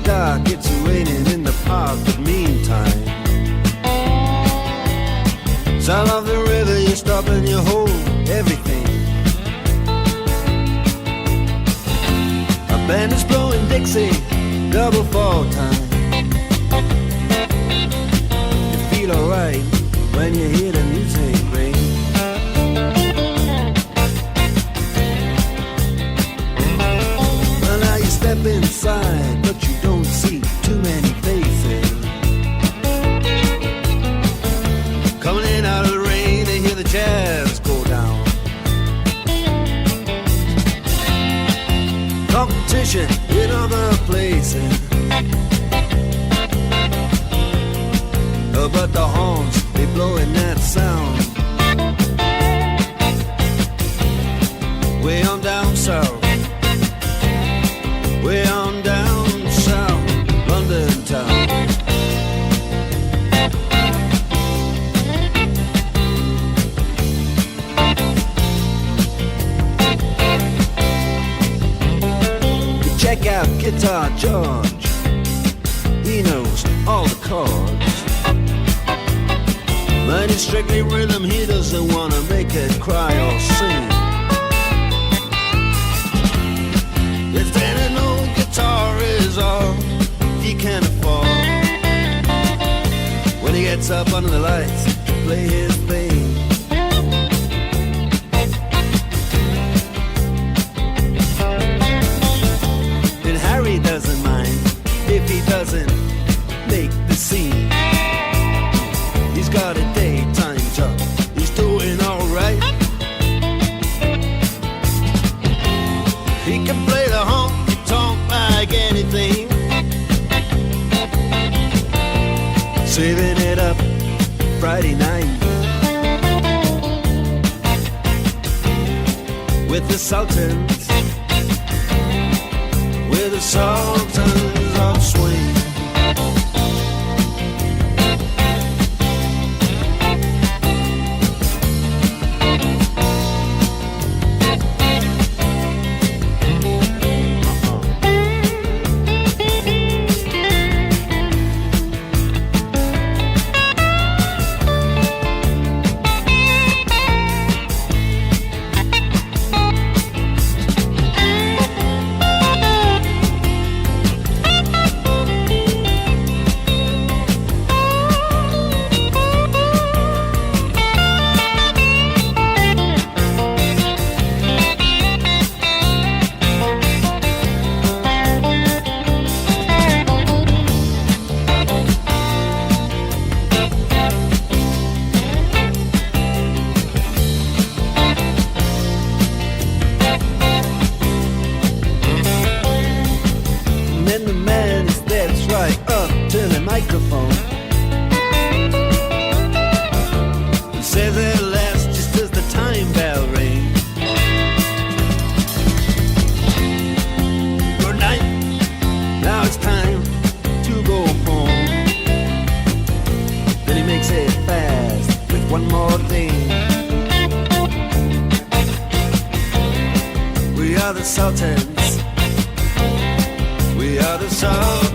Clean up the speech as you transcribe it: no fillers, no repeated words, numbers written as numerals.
dark, it's raining in the park, but meantime, sound of the river, you stop and you hold everything. A band is blowing Dixie, double fall time. You feel alright when you hear the music ring. Well, now you step inside, but you don't see too many faces. Coming in out of the rain, they hear the jazz go down. Competition in other places, but the horns, they blowing that sound. Way on down south, way on down south, London town. Check out Guitar George, he knows all the chords. But it's strictly rhythm, he doesn't want to make it cry or sing. If then an old guitar is all he can afford, when he gets up under the lights to play his thing. And Harry doesn't mind if he doesn't make the scene. He's got a daytime job, he's doing alright. He can play the honky-tonk like anything, saving it up Friday night with the Sultans, with the Sultans of swing. Microphone says it lasts just as the time bell rings. Good night, now it's time to go home. Then he makes it fast with one more thing. We are the Sultans, we are the Sultans.